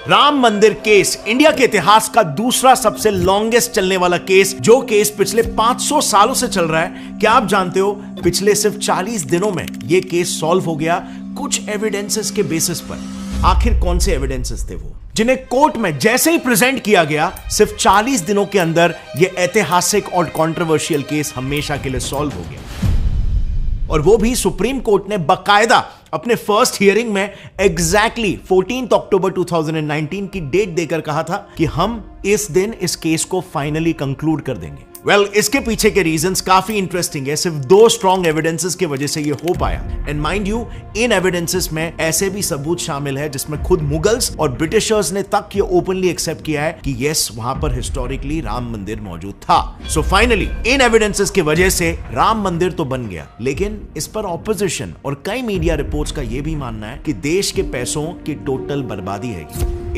राम मंदिर case India के इतिहास का दूसरा सबसे लॉन्गेस्ट चलने वाला केस, जो केस पिछले 500 सालों से चल रहा है। क्या आप जानते हो, पिछले सिर्फ 40 दिनों में यह केस सॉल्व हो गया कुछ एविडेंसेस के बेसिस पर। आखिर कौन से एविडेंसेस थे वो, जिन्हें कोर्ट में जैसे ही प्रेजेंट किया गया, सिर्फ 40 दिनों के अंदर यह ऐतिहासिक और कंट्रोवर्शियल केस हमेशा के लिए सॉल्व हो गया। और वो भी सुप्रीम कोर्ट ने बकायदा अपने फर्स्ट हियरिंग में एग्जैक्टली 14 अक्टूबर 2019 की डेट देकर कहा था कि हम इस दिन इस केस को फाइनली कंक्लूड कर देंगे। इसके पीछे के रीजंस काफी इंटरेस्टिंग है। सिर्फ 2 स्ट्रॉन्ग एविडेंसेस की वजह से ये हो पाया। And mind you, in evidences में ऐसे भी सबूत शामिल है जिसमें खुद मुगल्स और ब्रिटिशर्स ने तक ये ओपनली एक्सेप्ट किया है कि यस, वहां पर हिस्टोरिकली राम मंदिर मौजूद था। सो फाइनली इन एविडेंसेस की वजह से राम मंदिर तो बन गया, लेकिन इस पर ऑपोजिशन और कई मीडिया रिपोर्ट्स का यह भी मानना है कि देश के पैसों की टोटल बर्बादी है।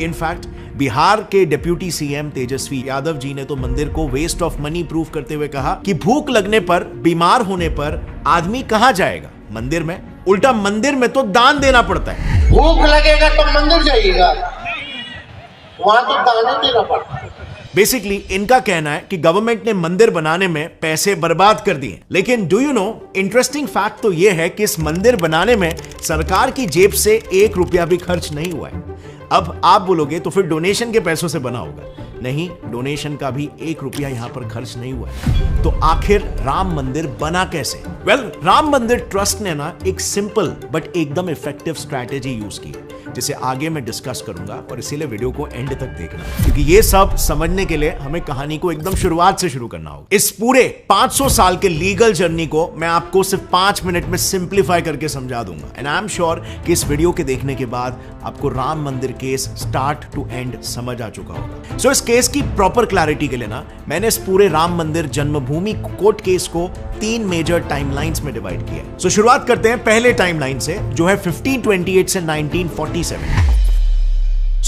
इनफैक्ट बिहार के डिप्यूटी सीएम तेजस्वी यादव जी ने तो मंदिर को वेस्ट ऑफ मनी प्रूव करते हुए कहा कि भूख लगने पर, बीमार होने पर आदमी कहां जाएगा, मंदिर में। उल्टा मंदिर में तो दान देना पड़ता है। भूख लगेगा तो मंदिर जाइएगा, वहां तो दान देना पड़ता है। बेसिकली इनका कहना है कि गवर्नमेंट ने मंदिर बनाने में पैसे बर्बाद कर दिए। लेकिन do you know, interesting fact तो यह है कि इस मंदिर बनाने में सरकार की जेब से 1 रुपया भी खर्च नहीं हुआ है। अब आप बोलोगे तो फिर डोनेशन के पैसों से बना होगा। नहीं, डोनेशन का भी 1 रुपया यहां पर खर्च नहीं हुआ है। तो आखिर राम मंदिर बना कैसे? राम मंदिर ट्रस्ट ने ना एक सिंपल बट एकदम इफेक्टिव स्ट्रैटेजी यूज की, जिसे आगे मैं डिस्कस करूंगा, और इसीलिए वीडियो को एंड तक देखना, क्योंकि ये सब समझने के लिए हमें कहानी को एकदम शुरुआत से शुरू करना होगा। इस पूरे 500 साल के लीगल जर्नी को मैं आपको सिर्फ 5 मिनट में सिंप्लीफाई करके समझा दूंगा। एंड आई एम श्योर कि इस वीडियो के देखने के बाद आपको राम मंदिर केस स्टार्ट टू एंड समझ आ चुका होगा। सो इस केस की प्रॉपर क्लैरिटी के लिए ना, मैंने इस पूरे राम मंदिर जन्मभूमि कोर्ट केस को 3 मेजर टाइमलाइंस में डिवाइड किया है। सो शुरुआत करते हैं पहले टाइमलाइन से, जो है 1528 से 1947।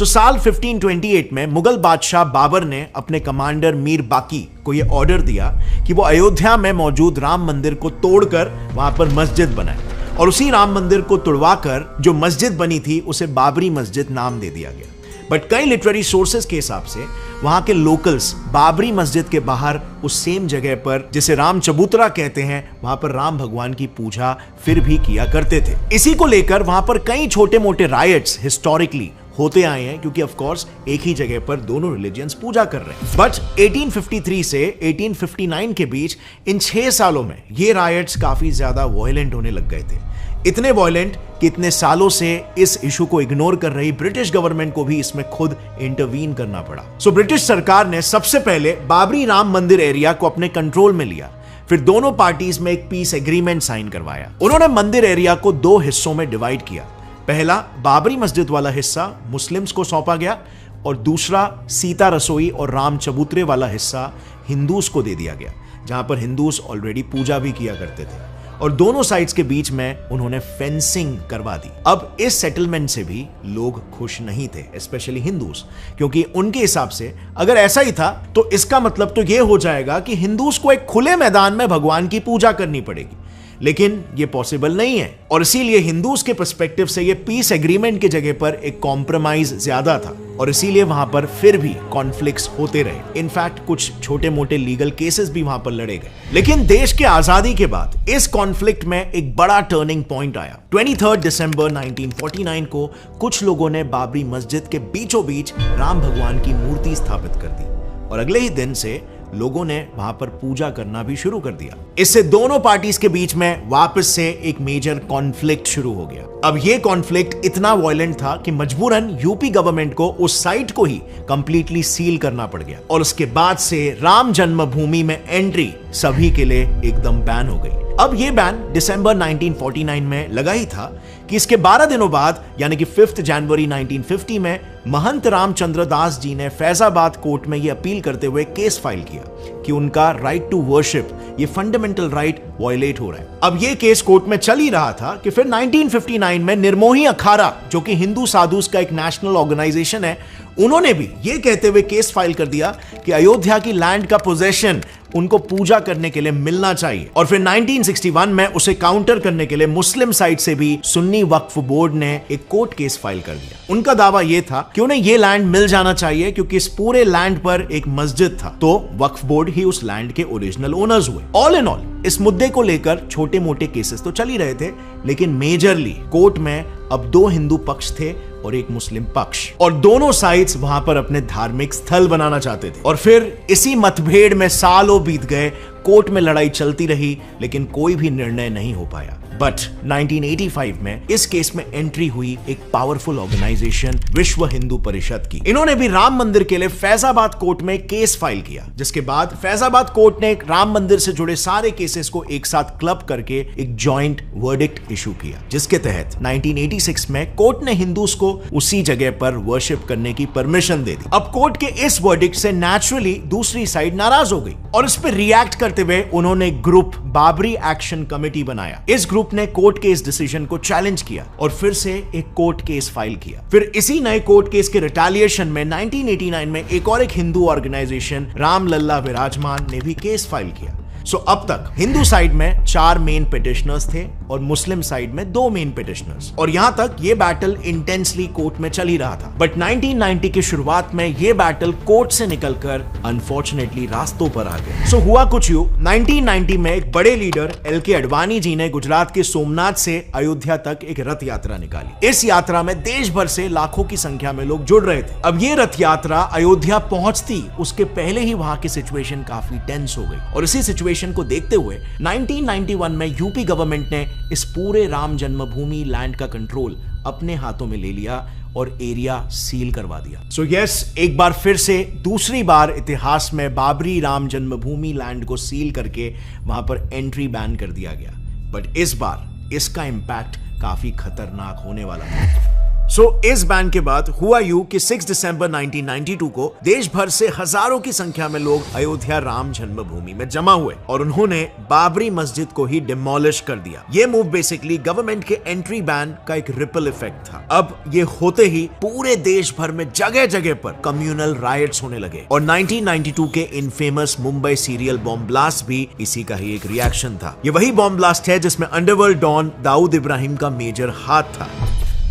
साल 1528 में मुगल बादशाह बाबर ने अपने कमांडर मीर बाकी को यह ऑर्डर दिया कि वो अयोध्या में मौजूद राम मंदिर को तोड़कर वहां पर मस्जिद बनाए, और उसी राम मंदिर को तुड़वाकर जो मस्जिद बनी थी उसे बाबरी मस्जिद नाम दे दिया गया। बट कई लिटरेरी सोर्सेस के हिसाब से वहां के लोकल्स बाबरी मस्जिद के बाहर उस सेम जगह पर, जिसे राम चबूतरा कहते हैं, वहां पर राम भगवान की पूजा फिर भी किया करते थे। इसी को लेकर वहां पर कई छोटे मोटे रायट्स हिस्टोरिकली होते आए हैं, क्योंकि ऑफ कोर्स एक ही जगह पर दोनों रिलीजियंस पूजा कर रहे हैं। बट 1853 से 1859 के बीच इन 6 सालों में ये रायट्स काफी ज्यादा वायलेंट होने लग गए थे। इतने वायलेंट कि इतने सालों से इस इशू को इग्नोर कर रही ब्रिटिश गवर्नमेंट को भी इसमें खुद इंटरवीन करना पड़ा। सो ब्रिटिश सरकार ने सबसे पहले बाबरी राम मंदिर एरिया को अपने कंट्रोल में लिया। फिर दोनों पार्टीज में एक पीस एग्रीमेंट साइन करवाया। उन्होंने मंदिर एरिया को 2 हिस्सों में डिवाइड किया। पहला बाबरी मस्जिद वाला हिस्सा मुस्लिम्स को सौंपा गया, और दूसरा सीता रसोई और राम चबूतरे वाला हिस्सा हिंदूज को दे दिया गया, जहां पर हिंदूज ऑलरेडी पूजा भी किया करते थे। और दोनों साइड्स के बीच में उन्होंने फेंसिंग करवा दी। अब इस सेटलमेंट से भी लोग खुश नहीं थे, स्पेशली हिंदूज, क्योंकि उनके हिसाब से अगर ऐसा ही था तो इसका मतलब तो यह हो जाएगा कि हिंदूज को एक खुले मैदान में भगवान की पूजा करनी पड़ेगी। लेकिन यह पॉसिबल नहीं है, और इसीलिए हिंदूज के पर्सपेक्टिव से यह पीस एग्रीमेंट की जगह पर एक कॉम्प्रोमाइज ज्यादा था, और इसीलिए वहां पर फिर भी कॉन्फ्लिक्ट्स होते रहे। इनफैक्ट कुछ छोटे मोटे लीगल केसेस भी वहां पर लड़े गए। लेकिन देश के आजादी के बाद इस कॉन्फ्लिक्ट में एक बड़ा टर्निंग पॉइंट आया। 23 दिसंबर 1949 को कुछ लोगों ने बाबरी मस्जिद के बीचों बीच राम भगवान की मूर्ति स्थापित कर दी, और अगले ही दिन से लोगों ने वहां पर पूजा करना भी शुरू कर दिया। इससे दोनों पार्टीज के बीच में वापस से एक मेजर कॉन्फ्लिक्ट शुरू हो गया। अब यह कॉन्फ्लिक्ट इतना वायलेंट था कि मजबूरन यूपी गवर्नमेंट को उस साइट को ही कंप्लीटली सील करना पड़ गया, और उसके बाद से राम जन्मभूमि में एंट्री सभी के लिए एकदम बैन हो गई। अब यह बैन दिसंबर 1949 में लगा ही था कि इसके 12 दिनों बाद, यानी कि 5 जनवरी 1950 में महंत रामचंद्र दास जी ने फैजाबाद कोर्ट में यह अपील करते हुए केस फाइल किया कि उनका राइट टू वर्शिप, ये फंडामेंटल राइट वायलेट हो रहा है। अब ये केस कोर्ट में चल ही रहा था कि फिर 1959 में निर्मोही अखाड़ा, जो कि हिंदू साधुस का एक नेशनल ऑर्गेनाइजेशन है, उन्होंने भी ये कहते हुए केस फाइल कर दिया कि अयोध्या की लैंड का पोजेशन उनको पूजा करने के लिए मिलना चाहिए। और फिर 1961 में उसे काउंटर करने के लिए मुस्लिम साइड से भी सुन्नी वक्फ बोर्ड ने एक कोर्ट केस फाइल कर दिया। उनका दावा यह था कि उन्हें यह लैंड मिल जाना चाहिए क्योंकि इस पूरे लैंड पर एक मस्जिद था, तो वक्फ बोर्ड ही उस लैंड के ओरिजिनल ओनर्स हुए। ऑल इन ऑल इस मुद्दे को लेकर छोटे मोटे केसेस तो चल ही रहे थे, लेकिन मेजरली कोर्ट में अब 2 हिंदू पक्ष थे और एक मुस्लिम पक्ष, और दोनों साइड्स वहां पर अपने धार्मिक स्थल बनाना चाहते थे। और फिर इसी मतभेद में सालों बीत गए, कोर्ट में लड़ाई चलती रही, लेकिन कोई भी निर्णय नहीं हो पाया। बट 1985 में इस केस में एंट्री हुई एक पावरफुल ऑर्गेनाइजेशन विश्व हिंदू परिषद की। इन्होंने भी राम मंदिर के लिए फैजाबाद कोर्ट में केस फाइल किया, जिसके बाद फैजाबाद कोर्ट ने राम मंदिर से जुड़े सारे केसेस को एक साथ क्लब करके एक जॉइंट वर्डिक्ट इशू किया, जिसके तहत 1986 में कोर्ट ने हिंदूज को उसी जगह पर वर्शिप करने की परमिशन दे दी। अब कोर्ट के इस वर्डिक्ट से नेचुरली दूसरी साइड नाराज हो गई और इस पर रिएक्ट करते हुए उन्होंने ग्रुप बाबरी एक्शन कमेटी बनाया। इस ग्रुप ने कोर्ट के इस डिसीजन को चैलेंज किया और फिर से एक कोर्ट केस फाइल किया। फिर इसी नए कोर्ट केस के रिटेलिएशन में 1989 में एक और एक हिंदू ऑर्गेनाइजेशन राम लल्ला विराजमान ने भी केस फाइल किया। सो अब तक हिंदू साइड में 4 मेन पिटिशनर्स थे और मुस्लिम साइड में 2 मेन पिटिशनर्स, और यहां तक ये बैटल इंटेंसली कोर्ट में चल ही रहा था। बट 1990 की शुरुआत में ये बैटल कोर्ट से निकलकर अनफॉर्चुनेटली रास्तों पर आ गया। सो हुआ कुछ यूं, 1990 में एक बड़े लीडर LK अडवाणी जी ने गुजरात के सोमनाथ से अयोध्या तक एक रथ यात्रा निकाली। इस यात्रा में देश भर से लाखों की संख्या में लोग जुड़ रहे थे। अब ये रथ यात्रा अयोध्या पहुंचती उसके पहले ही वहां की सिचुएशन काफी टेंस हो गई, और इसी सिचुएशन को देखते हुए 1991 में यूपी गवर्नमेंट ने इस पूरे राम जन्मभूमि लैंड का कंट्रोल अपने हाथों में ले लिया और एरिया सील करवा दिया। सो यस, एक बार फिर से दूसरी बार इतिहास में बाबरी राम जन्मभूमि लैंड को सील करके वहां पर एंट्री बैन कर दिया गया। बट इस बार इसका इंपैक्ट काफी खतरनाक होने वाला है। सो इस बैन के बाद हुआ यूं कि 6 दिसंबर 1992 को देश भर से हजारों की संख्या में लोग अयोध्या राम जन्मभूमि में जमा हुए और उन्होंने बाबरी मस्जिद को ही डिमोलिश कर दिया। ये मूव बेसिकली गवर्नमेंट के एंट्री बैन का एक रिपल इफेक्ट था। अब ये होते ही पूरे देश भर में जगह जगह पर कम्युनल राइट्स होने लगे, और 1992 के infamous Mumbai serial bomb blast भी इसी का ही एक रिएक्शन था। ये वही बॉम्ब ब्लास्ट है जिसमें अंडरवर्ल्ड डॉन दाऊद इब्राहिम का मेजर हाथ था।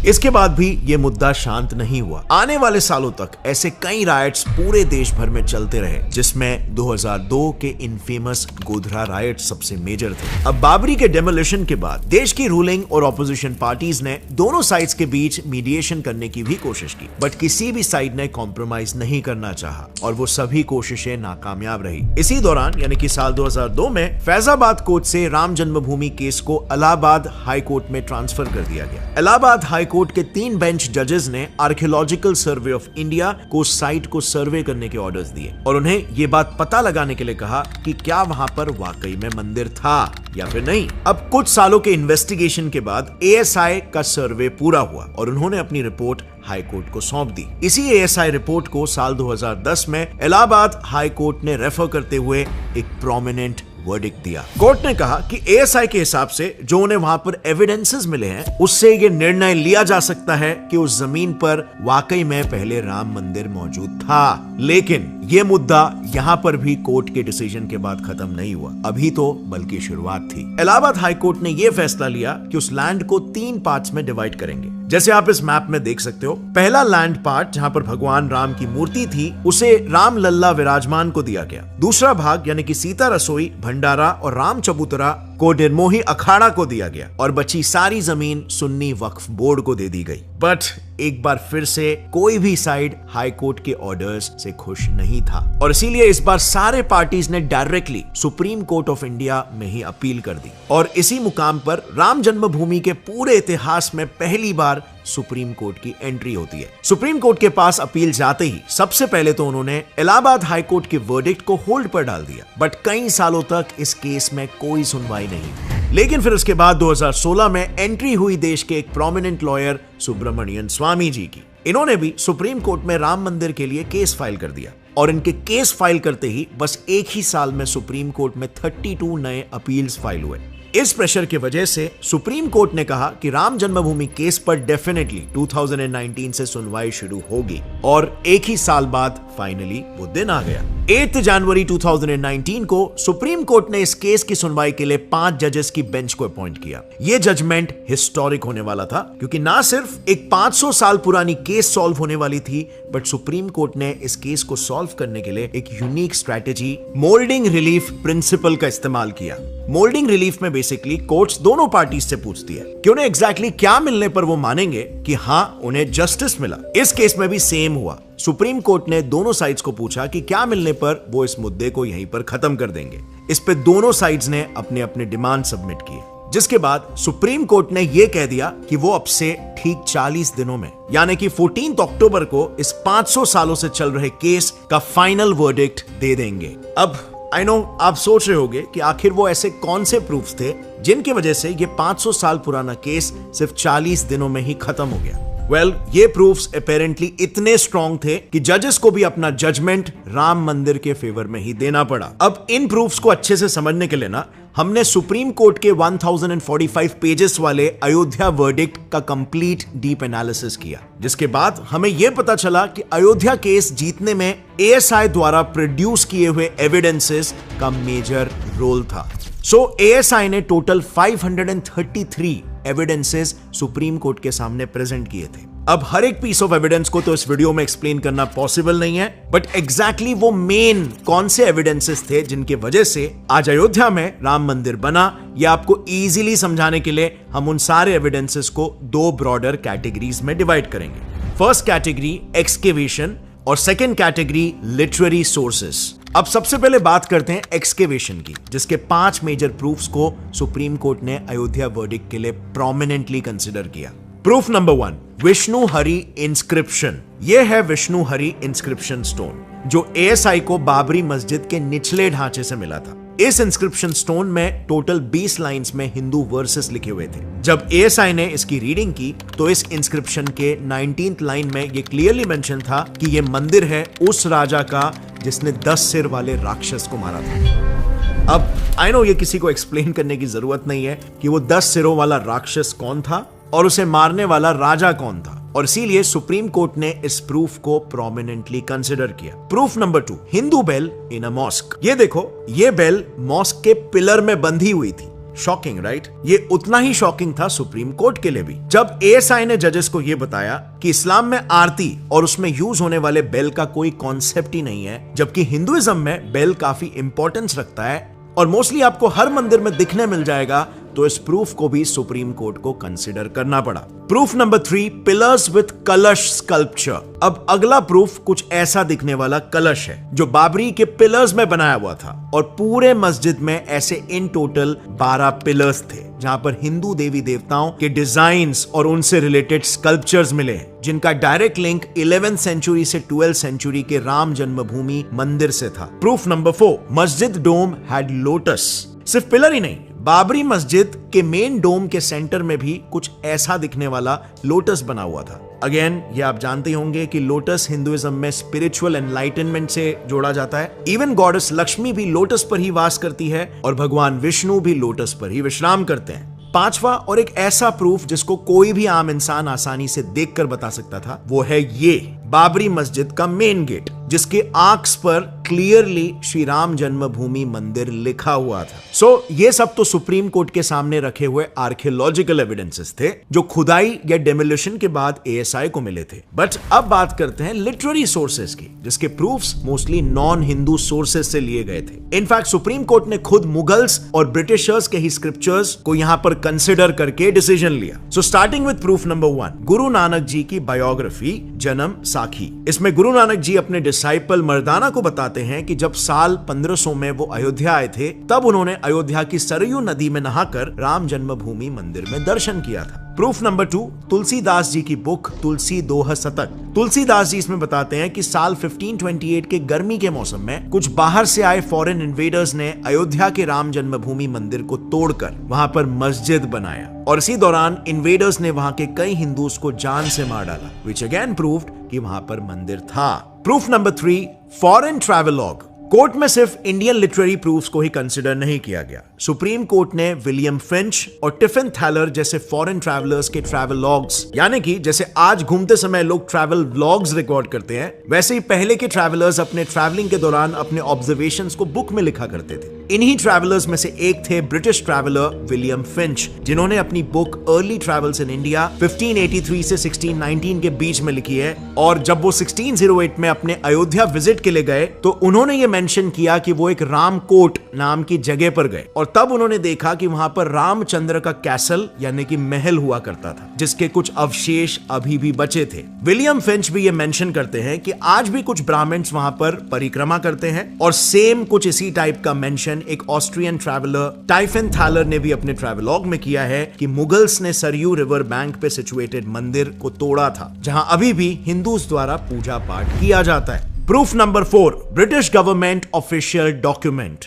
इसके बाद भी ये मुद्दा शांत नहीं हुआ। आने वाले सालों तक ऐसे कई राइट्स पूरे देश भर में चलते रहे, जिसमें 2002 के इनफेमस गोधरा राइट सबसे मेजर थे। अब बाबरी के डेमोलिशन के बाद देश की रूलिंग और ऑपोजिशन पार्टीज ने दोनों साइड्स के बीच मीडिएशन करने की भी कोशिश की, बट किसी भी साइड ने कॉम्प्रोमाइज नहीं करना चाहा और वो सभी कोशिशें नाकामयाब रही। इसी दौरान यानी कि साल 2002 में फैजाबाद कोर्ट से राम जन्मभूमि केस को इलाहाबाद हाई कोर्ट में ट्रांसफर कर दिया गया। इलाहाबाद हाई कोर्ट के 3 बेंच जजेस ने आर्कियोलॉजिकल सर्वे ऑफ इंडिया को साइट को सर्वे करने के ऑर्डर्स दिए और उन्हें यह बात पता लगाने के लिए कहा कि क्या वहां पर वाकई में मंदिर था या फिर नहीं। अब कुछ सालों के इन्वेस्टिगेशन के बाद ASI का सर्वे पूरा हुआ और उन्होंने अपनी रिपोर्ट हाई कोर्ट को सौंप दी। इसी ASI रिपोर्ट को साल 2010 में इलाहाबाद हाई कोर्ट ने रेफर करते हुए एक प्रोमिनेंट वर्डिक्ट दिया। कोर्ट ने कहा कि ASI के हिसाब से जो उन्हें वहां पर एविडेंसेस मिले हैं, उससे ये निर्णय लिया जा सकता है कि उस जमीन पर वाकई में पहले राम मंदिर मौजूद था। लेकिन ये मुद्दा यहाँ पर भी कोर्ट के डिसीजन के बाद खत्म नहीं हुआ, अभी तो बल्कि शुरुआत थी। इलाहाबाद हाई कोर्ट ने यह फैसला लिया कि उस लैंड को 3 पार्ट्स में डिवाइड करेंगे। जैसे आप इस मैप में देख सकते हो, पहला लैंड पार्ट जहां पर भगवान राम की मूर्ति थी, उसे राम लल्ला विराजमान को दिया गया। दूसरा भाग यानी कि सीता रसोई, भंडारा और राम चबूतरा को निर्मोही अखाड़ा को दिया गया और बची सारी जमीन सुन्नी वक्फ बोर्ड को दे दी गई। बट एक बार फिर से कोई भी साइड हाई कोर्ट के ऑर्डर्स से खुश नहीं था और इसीलिए इस बार सारे पार्टीज ने directly supreme court of India में ही अपील कर दी और इसी मुकाम पर राम जन्मभूमि के पूरे इतिहास में पहली बार सुप्रीम कोर्ट की एंट्री होती है। सुप्रीम कोर्ट के पास अपील जाते ही सबसे पहले तो उन्होंने इलाहाबाद हाई कोर्ट के वर्डिक्ट को होल्ड पर डाल दिया, बट कई सालों तक इस केस में कोई सुनवाई नहीं। लेकिन फिर उसके बाद 2016 में एंट्री हुई देश के एक प्रोमिनेंट लॉयर सुब्रमण्यन स्वामी जी की। इन्होंने भी सुप्रीम कोर्ट में राम मंदिर के लिए केस फाइल कर दिया। और इनके केस फाइल करते ही बस एक ही साल में सुप्रीम कोर्ट में 32 नए अपील्स फाइल हुए। इस प्रेशर की वजह से सुप्रीम कोर्ट ने कहा कि राम जन्मभूमि केस पर डेफिनेटली 2019 से सुनवाई शुरू होगी और एक ही साल बाद फाइनली वो दिन आ गया। 8 जनवरी 2019 को सुप्रीम कोर्ट ने इस केस की सुनवाई के लिए 5 जजेस की बेंच को अपॉइंट किया। यह जजमेंट हिस्टोरिक होने वाला था क्योंकि ना सिर्फ एक 500 साल पुरानी केस सॉल्व होने वाली थी, बट सुप्रीम कोर्ट ने इस केस को सॉल्व करने के लिए एक unique strategy moulding relief principle का इस्तेमाल किया। मोल्डिंग रिलीफ में बेसिकली कोर्ट्स दोनों पार्टीज से पूछती है कि उन्हें एग्जैक्टली क्या मिलने पर वो मानेंगे कि हां उन्हें जस्टिस मिला। इस केस में भी सेम हुआ। सुप्रीम कोर्ट ने दोनों साइड्स को पूछा कि क्या मिलने पर वो इस मुद्दे को यहीं पर खत्म कर देंगे। इस पे दोनों साइड्स ने अपने अपने डिमांड सबमिट किए, जिसके बाद सुप्रीम कोर्ट ने यह कह दिया कि वो अब से ठीक 40 दिनों में यानी कि 14 अक्टूबर को इस 500 सालों से चल रहे केस का फाइनल वर्डिक्ट दे देंगे। अब आई नो आप सोच रहे होंगे कि आखिर वो ऐसे कौन से प्रूफ्स थे जिनकी वजह से ये 500 साल पुराना केस सिर्फ 40 दिनों में ही खत्म हो गया। वेल, ये प्रूफ्स अपेरेंटली इतने स्ट्रॉन्ग थे कि जजेस को भी अपना जजमेंट राम मंदिर के फेवर में ही देना पड़ा। अब इन प्रूफ्स को अच्छे से समझने के लिए ना हमने सुप्रीम कोर्ट के 1045 पेजेस वाले अयोध्या वर्डिक्ट का कंप्लीट डीप एनालिसिस किया, जिसके बाद हमें यह पता चला कि अयोध्या केस जीतने में एएसआई द्वारा प्रोड्यूस किए हुए एविडेंसेस का मेजर रोल था। सो एएसआई ने टोटल 533 एविडेंसेस सुप्रीम कोर्ट के सामने प्रेजेंट किए थे। अब हर एक पीस ऑफ एविडेंस को तो इस वीडियो में एक्सप्लेन करना पॉसिबल नहीं है, बट एग्जैक्टली वो मेन कौन से एविडेंसेस थे जिनके वजह से आज अयोध्या में राम मंदिर बना, ये आपको इजीली समझाने के लिए हम उन सारे एविडेंसेस को 2 ब्रॉडर कैटेगरीज में डिवाइड करेंगे। फर्स्ट कैटेगरी एक्सकेवेशन और सेकेंड कैटेगरी लिटरेरी सोर्सेस। अब सबसे पहले बात करते हैं एक्सकेवेशन की, जिसके 5 मेजर प्रूफ्स को सुप्रीम कोर्ट ने अयोध्या वर्डिक्ट के लिए प्रोमिनेंटली कंसिडर किया। Proof number 1, Vishnu Hari inscription. यह है विष्णु हरि इंस्क्रिप्शन स्टोन जो एएसआई को बाबरी मस्जिद के निचले ढांचे से मिला था। इस इंस्क्रिप्शन स्टोन में टोटल 20 लाइंस में हिंदू वर्सेस लिखे हुए थे। जब एएसआई ने इसकी रीडिंग की तो इस इंस्क्रिप्शन के 19th लाइन में यह क्लियरली मेंशन था कि यह मंदिर है उस राजा का जिसने 10 सिर वाले राक्षस को मारा था। अब आई नो ये किसी को एक्सप्लेन करने की जरूरत नहीं है कि वो 10 सिरों वाला राक्षस कौन था और उसे मारने वाला राजा कौन था, और इसीलिए सुप्रीम कोर्ट ने इस प्रूफ को प्रोमिनेंटली कंसिडर किया। Proof number 2, Hindu bell in a mosque. ये देखो, ये बेल मॉस्क के पिलर में बंधी हुई थी। Shocking right? ये उतना ही शॉकिंग था सुप्रीम कोर्ट के लिए भी। जब एएसआई ने जजेस को यह बताया कि इस्लाम में आरती और उसमें यूज होने वाले बेल का कोई कॉन्सेप्ट ही नहीं है, जबकि हिंदुइज्म में बेल काफी इंपॉर्टेंस रखता है और मोस्टली आपको हर मंदिर में दिखने मिल जाएगा, तो इस प्रूफ को भी सुप्रीम कोर्ट को कंसिडर करना पड़ा। प्रूफ नंबर 3, पिलर्स विथ कलश स्कल्पचर। अब अगला प्रूफ कुछ ऐसा दिखने वाला कलश है जो बाबरी के पिलर्स में बनाया हुआ था, और पूरे मस्जिद में ऐसे इन टोटल 12 पिलर्स थे जहां पर हिंदू देवी देवताओं के डिजाइन्स और उनसे रिलेटेड स्कल्पचर्स मिले हैं, जिनका डायरेक्ट लिंक 11th सेंचुरी से 12th सेंचुरी के राम जन्मभूमि मंदिर से था। प्रूफ नंबर 4, मस्जिद डोम हैड लोटस। सिर्फ पिलर ही नहीं, बाबरी मस्जिद के मेन डोम के सेंटर में भी कुछ ऐसा दिखने वाला लोटस बना हुआ था। अगेन ये आप जानते होंगे कि लोटस हिंदुइज्म में स्पिरिचुअल एनलाइटनमेंट से जोड़ा जाता है। इवन गॉडेस लक्ष्मी भी लोटस पर ही वास करती है और भगवान विष्णु भी लोटस पर ही विश्राम करते हैं। 5वां और एक ऐसा प्रूफ जिसको कोई भी आम इंसान आसानी से देखकर बता सकता था, वो है ये बाबरी मस्जिद का मेन गेट, जिसके आर्क्स पर क्लियरली श्री राम जन्मभूमि मंदिर लिखा हुआ था। सो ये सब तो सुप्रीम कोर्ट के सामने रखे हुए आर्कियोलॉजिकल एविडेंसेस थे जो खुदाई या डेमोलिशन के बाद एएसआई को मिले थे। बट अब बात करते हैं लिटरेरी सोर्सेस की, जिसके proofs mostly non Hindu sources से लिए गए थे। इनफैक्ट सुप्रीम कोर्ट ने खुद मुगल्स और ब्रिटिशर्स के ही स्क्रिप्चर्स को यहां पर कंसिडर करके डिसीजन लिया। So starting with proof number 1, Guru Nanak ji की बायोग्राफी जन्म साखी। इसमें गुरु नानक जी अपने डिसाइपल मर्दाना को बताते हैं कि जब साल 1500 में वो अयोध्या आए थे, तब उन्होंने अयोध्या की सरयू नदी में नहाकर राम जन्मभूमि मंदिर में दर्शन किया था। प्रूफ नंबर 2, तुलसीदास जी की बुक तुलसी दोह शतक। तुलसीदास जी इसमें बताते हैं कि साल 1528 के गर्मी के मौसम में कुछ बाहर से आए फॉरेन इन्वेडर्स ने अयोध्या के राम जन्मभूमि मंदिर को तोड़कर वहां पर मस्जिद बनाया, और इसी दौरान इन्वेडर्स ने वहां के कई हिंदूज को जान से मार डाला, विच अगेन प्रूव्ड कि वहां पर मंदिर था। Proof number 3, foreign travelogue court में सिर्फ इंडियन लिटरेरी प्रूफ्स को ही कंसिडर नहीं किया गया। सुप्रीम कोर्ट ने विलियम फिंच और टिफिन थैलर जैसे फॉरेन ट्रैवलर्स के ट्रैवलॉग्स, यानी कि जैसे आज घूमते समय लोग ट्रैवल व्लॉग्स रिकॉर्ड करते हैं, वैसे ही पहले के ट्रैवलर्स अपने ट्रैवलिंग के दौरान अपने ऑब्जर्वेशंस को बुक में लिखा करते थे। इन्हीं ट्रैवलर्स में से एक थे ब्रिटिश ट्रैवलर विलियम फिंच, जिन्होंने अपनी book early travels in India 1583 से 1619 के बीच में लिखी है। और जब वो 1608 में अपने अयोध्या विजिट के लिए गए तो उन्होंने ये मेंशन किया कि वो एक रामकोट नाम की जगह पर गए और तब उन्होंने देखा कि वहां पर रामचंद्र का कैसल यानी कि महल हुआ करता था, जिसके कुछ अवशेष अभी भी बचे थे। विलियम फिंच भी ये मेंशन करते हैं कि आज भी कुछ ब्राह्मण्स वहां पर परिक्रमा करते हैं और सेम कुछ इसी टाइप का मेंशन एक ऑस्ट्रियन ट्रैवलर टाइफिन थैलर ने भी अपने ट्रैवलॉग में किया है कि मुगल्स ने सरयू रिवर बैंक पे सिचुएटेड मंदिर को तोड़ा था, जहां अभी भी हिंदूज द्वारा पूजा पाठ किया जाता है। Proof number 4, British government official document.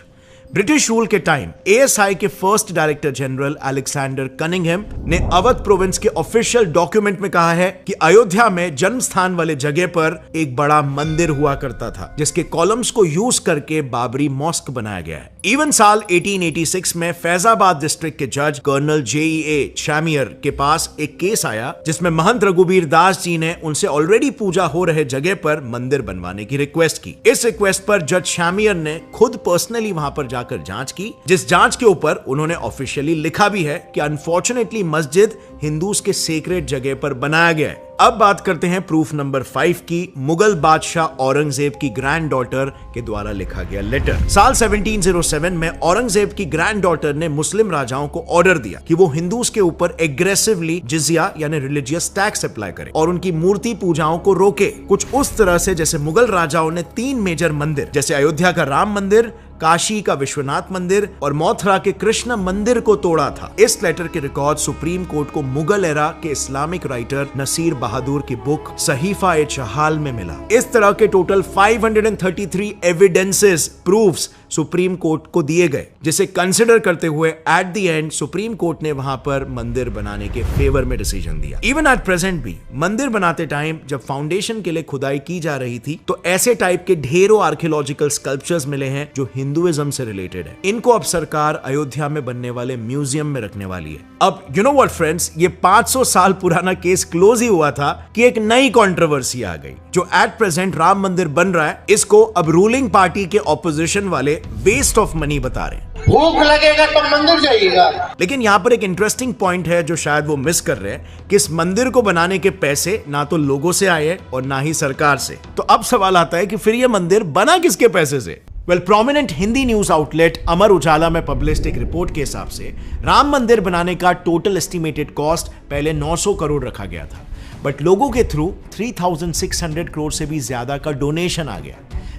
British rule के टाइम एएसआई के first director general Alexander Cunningham ने अवध प्रोविंस के ऑफिशियल डॉक्यूमेंट में कहा है कि अयोध्या में जन्म स्थान वाले जगह पर एक बड़ा मंदिर हुआ करता था, जिसके कॉलम्स को यूज करके बाबरी मॉस्क बनाया गया है। इवन साल 1886 में फैजाबाद डिस्ट्रिक्ट के जज कर्नल जेईए शैमियर के पास एक केस आया जिसमें महंत रघुबीर दास जी ने उनसे ऑलरेडी पूजा हो रहे जगह पर मंदिर बनवाने की रिक्वेस्ट की। इस रिक्वेस्ट पर जज शैमियर ने खुद पर्सनली वहां पर जाकर जांच की, जिस जांच के ऊपर उन्होंने ऑफिशियली लिखा भी है कि अनफॉर्चुनेटली मस्जिद हिंदूज के सेक्रेट जगह पर बनाया गया है। अब बात करते हैं प्रूफ नंबर 5 की, मुगल बादशाह औरंगजेब की ग्रैंड डॉटर के द्वारा लिखा गया लेटर। साल 1707 में औरंगजेब की ग्रैंड डॉटर ने मुस्लिम राजाओं को ऑर्डर दिया कि वो हिंदूज के ऊपर एग्रेसिवली जिजिया यानी रिलीजियस टैक्स अप्लाई करें और उनकी मूर्ति पूजाओं को रोके, कुछ उस तरह से जैसे मुगल राजाओं ने 3 मेजर मंदिर जैसे अयोध्या का राम मंदिर, काशी का विश्वनाथ मंदिर और मथुरा के कृष्ण मंदिर को तोड़ा था। इस लेटर के रिकॉर्ड सुप्रीम कोर्ट को मुगल एरा के इस्लामिक राइटर नसीर बहादुर की बुक सहीफा ए चहाल में मिला। इस तरह के total 533 evidences, proofs supreme court को दिए गए, जिसे कंसिडर करते हुए at the end supreme court ने वहां पर मंदिर बनाने के फेवर में डिसीजन दिया। इवन एट प्रेजेंट भी मंदिर बनाते टाइम जब फाउंडेशन के लिए खुदाई की जा रही थी तो ऐसे टाइप के ढेरों आर्कियोलॉजिकल स्कल्पचर्स मिले हैं जो हिंदुइज्म से रिलेटेड है। इनको अब सरकार अयोध्या में बनने वाले म्यूजियम में रखने वाली है। अब यू नो व्हाट फ्रेंड्स, ये 500 साल पुराना केस क्लोज ही हुआ था कि एक नई कंट्रोवर्सी आ गई। जो एट प्रेजेंट राम मंदिर बन रहा है, इसको अब रूलिंग पार्टी के ऑपोजिशन वाले वेस्ट ऑफ मनी बता रहे हैं। भूख लगेगा तो मंदिर जाइएगा। लेकिन यहां पर एक इंटरेस्टिंग पॉइंट है जो शायद वो मिस कर रहे हैं कि इस मंदिर को बनाने के पैसे ना तो लोगों से आए और ना ही सरकार से। तो अब सवाल आता है कि फिर ये मंदिर बना किसके पैसे से? Prominent Hindi news outlet Amar Ujala में पब्लिश्ड एक रिपोर्ट के हिसाब से राम मंदिर बनाने का टोटल एस्टिमेटेड कॉस्ट पहले 900 करोड़ रखा गया था, बट लोगों के थ्रू 3600 करोड़ से भी ज्यादा का डोनेशन आ गया,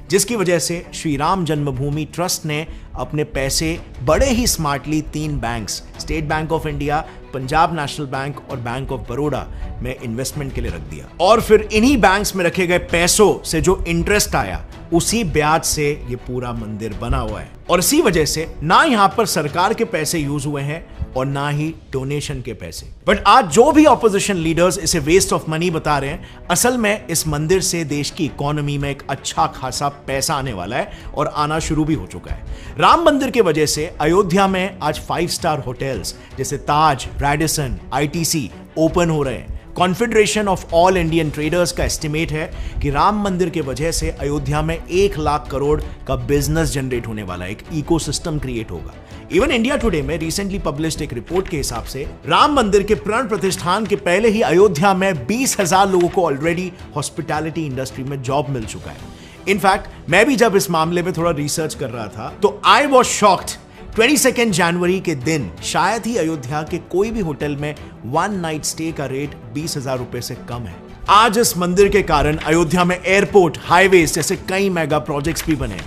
जिसकी वजह से श्री राम जन्मभूमि ट्रस्ट ने अपने पैसे बड़े ही smartly 3 banks, State Bank of India, Punjab National Bank और बैंक ऑफ बड़ौदा में इन्वेस्टमेंट के लिए रख दिया। और फिर इन्हीं बैंक्स में रखे गए पैसों से जो इंटरेस्ट आया, उसी ब्याज से ये पूरा मंदिर बना हुआ है। और इसी वजह से ना यहां पर सरकार के पैसे यूज हुए हैं और ना ही डोनेशन के पैसे। बट आज जो भी ऑपोजिशन लीडर्स इसे वेस्ट ऑफ मनी बता रहे हैं, असल में इस मंदिर से देश की इकोनॉमी में एक अच्छा खासा पैसा आने वाला है और आना शुरू भी हो चुका है। राम मंदिर की वजह से अयोध्या में आज 5 स्टार होटल्स जैसे ताज, रैडिसन, आईटीसी ओपन हो रहे हैं। Confederation of all Indian traders का एस्टिमेट है कि राम मंदिर के वजह से अयोध्या में 1 लाख करोड़ का बिजनेस जनरेट होने वाला है, एक इकोसिस्टम क्रिएट होगा। इवन इंडिया टुडे में रिसेंटली पब्लिश्ड एक रिपोर्ट के हिसाब से राम मंदिर के प्राण प्रतिष्ठान के पहले ही अयोध्या में 20,000 लोगों को ऑलरेडी हॉस्पिटैलिटी इंडस्ट्री में जॉब मिल चुका है। इनफैक्ट मैं भी जब इस मामले में थोड़ा रिसर्च कर रहा था तो आई वॉज शॉक्ड। 22 जनवरी के दिन शायद ही अयोध्या के कोई भी होटल में 1 नाइट स्टे का रेट 20,000 रुपए से कम है। आज इस मंदिर के कारण अयोध्या में एयरपोर्ट, हाईवेज जैसे कई मेगा प्रोजेक्ट्स भी बने,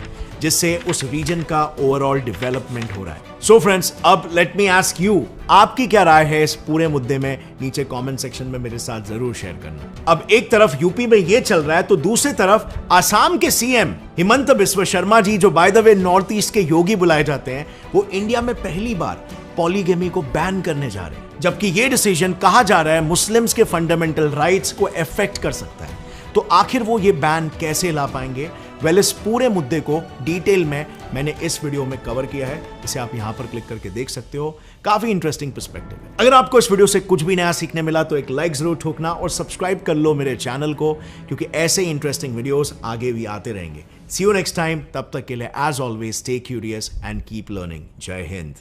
जिससे उस रीजन का ओवरऑल डेवलपमेंट हो रहा है। सो फ्रेंड्स, अब लेट मी आस्क यू, आपकी क्या राय है इस पूरे मुद्दे में? नीचे कमेंट सेक्शन में मेरे साथ जरूर शेयर करना। अब एक तरफ यूपी में ये चल रहा है तो दूसरी तरफ आसाम के सीएम हिमंत बिस्वा शर्मा जी, जो by the way north east के योगी बुलाए जाते हैं, वो इंडिया में पहली बार पॉलीगेमी को बैन करने जा रहे हैं, जबकि ये डिसीजन कहा जा रहा है मुस्लिम्स के फंडामेंटल राइट्स को अफेक्ट कर सकता है। तो आखिर वो ये बैन कैसे ला पाएंगे? वेल इस पूरे मुद्दे को डिटेल में मैंने इस वीडियो में कवर किया है, इसे आप यहां पर क्लिक करके देख सकते हो। काफी इंटरेस्टिंग पर्सपेक्टिव है। अगर आपको इस वीडियो से कुछ भी नया सीखने मिला तो एक लाइक जरूर ठोकना और सब्सक्राइब कर लो मेरे चैनल को, क्योंकि ऐसे ही इंटरेस्टिंग वीडियोस आगे भी आते रहेंगे। सी यू नेक्स्ट टाइम, तब तक के लिए as always stay curious and keep learning. जय हिंद।